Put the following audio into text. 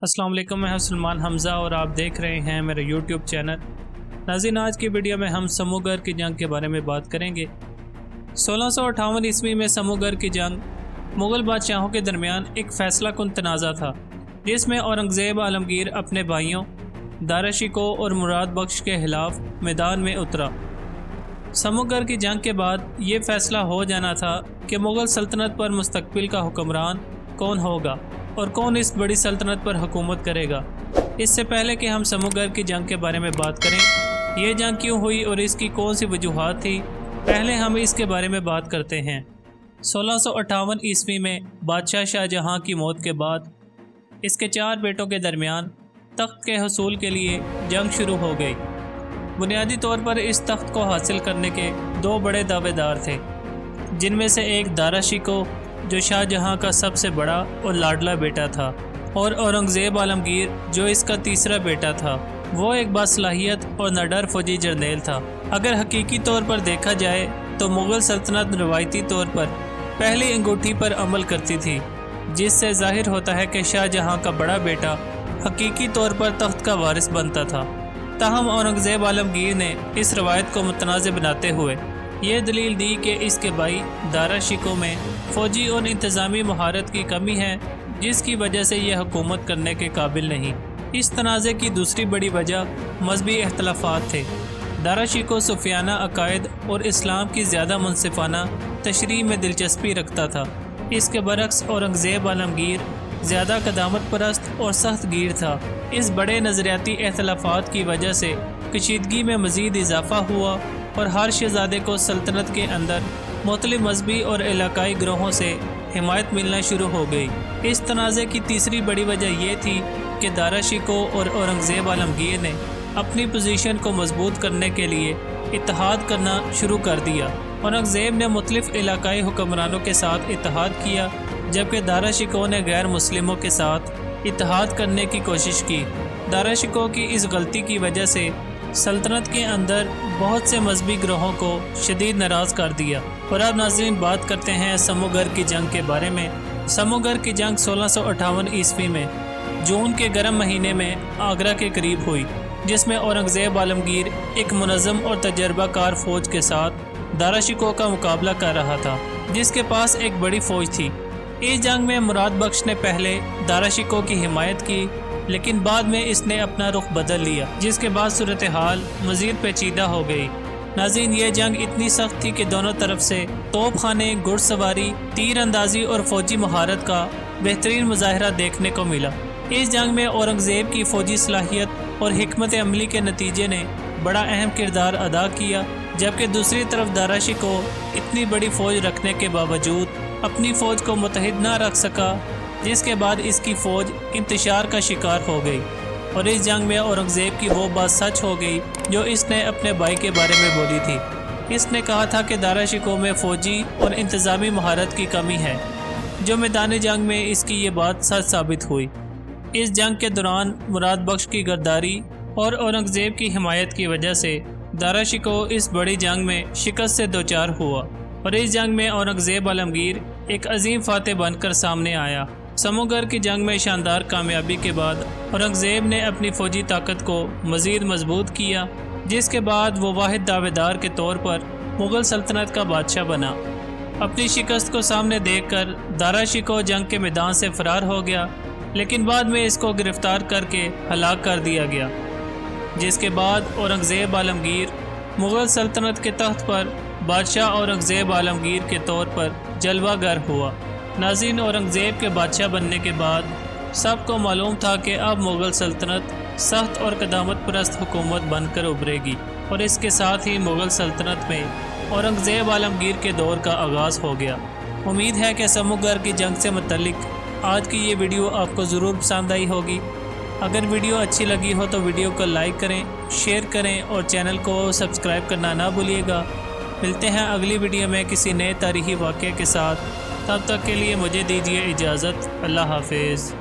السلام علیکم، میں سلمان حمزہ اور آپ دیکھ رہے ہیں میرا یوٹیوب چینل۔ ناظرین، آج کی ویڈیو میں ہم سموگر کی جنگ کے بارے میں بات کریں گے۔ 1658 عیسوی میں سموگر کی جنگ مغل بادشاہوں کے درمیان ایک فیصلہ کن تنازع تھا، جس میں اورنگزیب عالمگیر اپنے بھائیوں دارا شکوہ اور مراد بخش کے خلاف میدان میں اترا۔ سموگر کی جنگ کے بعد یہ فیصلہ ہو جانا تھا کہ مغل سلطنت پر مستقبل کا حکمران کون ہوگا اور کون اس بڑی سلطنت پر حکومت کرے گا۔ اس سے پہلے کہ ہم سموگر کی جنگ کے بارے میں بات کریں، یہ جنگ کیوں ہوئی اور اس کی کون سی وجوہات تھی، پہلے ہم اس کے بارے میں بات کرتے ہیں۔ 1658 عیسوی میں بادشاہ شاہ جہاں کی موت کے بعد اس کے 4 بیٹوں کے درمیان تخت کے حصول کے لیے جنگ شروع ہو گئی۔ بنیادی طور پر اس تخت کو حاصل کرنے کے 2 بڑے دعوے دار تھے، جن میں سے ایک دارا شکوہ جو شاہ جہاں کا سب سے بڑا اور لاڈلا بیٹا تھا، اور اورنگزیب عالمگیر جو اس کا تیسرا بیٹا تھا۔ وہ ایک باصلاحیت اور نڈر فوجی جرنیل تھا۔ اگر حقیقی طور پر دیکھا جائے تو مغل سلطنت روایتی طور پر پہلی انگوٹھی پر عمل کرتی تھی، جس سے ظاہر ہوتا ہے کہ شاہ جہاں کا بڑا بیٹا حقیقی طور پر تخت کا وارث بنتا تھا۔ تاہم اورنگزیب عالمگیر نے اس روایت کو متنازع بناتے ہوئے یہ دلیل دی کہ اس کے بھائی دارا شکوہ میں فوجی اور انتظامی مہارت کی کمی ہے، جس کی وجہ سے یہ حکومت کرنے کے قابل نہیں۔ اس تنازع کی دوسری بڑی وجہ مذہبی اختلافات تھے۔ دارا شکوہ صوفیانہ عقائد اور اسلام کی زیادہ منصفانہ تشریح میں دلچسپی رکھتا تھا۔ اس کے برعکس اورنگزیب عالمگیر زیادہ قدامت پرست اور سخت گیر تھا۔ اس بڑے نظریاتی اختلافات کی وجہ سے کشیدگی میں مزید اضافہ ہوا اور ہر شہزادے کو سلطنت کے اندر مختلف مذہبی اور علاقائی گروہوں سے حمایت ملنا شروع ہو گئی۔ اس تنازع کی تیسری بڑی وجہ یہ تھی کہ دارا شکوہ اور اورنگزیب عالمگیر نے اپنی پوزیشن کو مضبوط کرنے کے لیے اتحاد کرنا شروع کر دیا۔ اورنگزیب نے مختلف علاقائی حکمرانوں کے ساتھ اتحاد کیا، جبکہ دارا شکوہ نے غیر مسلموں کے ساتھ اتحاد کرنے کی کوشش کی۔ دارا شکوہ کی اس غلطی کی وجہ سے سلطنت کے اندر بہت سے مذہبی گروہوں کو شدید ناراض کر دیا۔ اور اب ناظرین بات کرتے ہیں سموگر کی جنگ کے بارے میں۔ سموگر کی جنگ 1658 عیسوی میں جون کے گرم مہینے میں آگرہ کے قریب ہوئی، جس میں اورنگزیب عالمگیر ایک منظم اور تجربہ کار فوج کے ساتھ دارا شکوہ کا مقابلہ کر رہا تھا، جس کے پاس ایک بڑی فوج تھی۔ اس جنگ میں مراد بخش نے پہلے دارا شکوہ کی حمایت کی، لیکن بعد میں اس نے اپنا رخ بدل لیا، جس کے بعد صورتحال مزید پیچیدہ ہو گئی۔ ناظرین، یہ جنگ اتنی سخت تھی کہ دونوں طرف سے توپ خانے، گھڑ سواری، تیر اندازی اور فوجی مہارت کا بہترین مظاہرہ دیکھنے کو ملا۔ اس جنگ میں اورنگزیب کی فوجی صلاحیت اور حکمت عملی کے نتیجے نے بڑا اہم کردار ادا کیا، جبکہ دوسری طرف دارا شکوہ اتنی بڑی فوج رکھنے کے باوجود اپنی فوج کو متحد نہ رکھ سکا، جس کے بعد اس کی فوج انتشار کا شکار ہو گئی، اور اس جنگ میں اورنگزیب کی وہ بات سچ ہو گئی جو اس نے اپنے بھائی کے بارے میں بولی تھی۔ اس نے کہا تھا کہ دارا شکوہ میں فوجی اور انتظامی مہارت کی کمی ہے، جو میدان جنگ میں اس کی یہ بات سچ ثابت ہوئی۔ اس جنگ کے دوران مراد بخش کی غداری اور اورنگزیب کی حمایت کی وجہ سے دارا شکوہ اس بڑی جنگ میں شکست سے دوچار ہوا، اور اس جنگ میں اورنگزیب عالمگیر ایک عظیم فاتح بن کر سامنے آیا۔ سموگر کی جنگ میں شاندار کامیابی کے بعد اورنگزیب نے اپنی فوجی طاقت کو مزید مضبوط کیا، جس کے بعد وہ واحد دعوے دار کے طور پر مغل سلطنت کا بادشاہ بنا۔ اپنی شکست کو سامنے دیکھ کر دارا شکوہ جنگ کے میدان سے فرار ہو گیا، لیکن بعد میں اس کو گرفتار کر کے ہلاک کر دیا گیا، جس کے بعد اورنگزیب عالمگیر مغل سلطنت کے تخت پر بادشاہ اورنگزیب عالمگیر کے طور پر جلوہ گر ہوا۔ ناظرین، اورنگزیب کے بادشاہ بننے کے بعد سب کو معلوم تھا کہ اب مغل سلطنت سخت اور قدامت پرست حکومت بن کر ابھرے گی، اور اس کے ساتھ ہی مغل سلطنت میں اورنگزیب عالمگیر کے دور کا آغاز ہو گیا۔ امید ہے کہ سموگر کی جنگ سے متعلق آج کی یہ ویڈیو آپ کو ضرور پسند آئی ہوگی۔ اگر ویڈیو اچھی لگی ہو تو ویڈیو کو لائک کریں، شیئر کریں اور چینل کو سبسکرائب کرنا نہ بھولیے گا۔ ملتے ہیں اگلی ویڈیو میں کسی نئے تاریخی واقعے کے ساتھ، تب تک کے لیے مجھے دیجیے اجازت۔ اللہ حافظ۔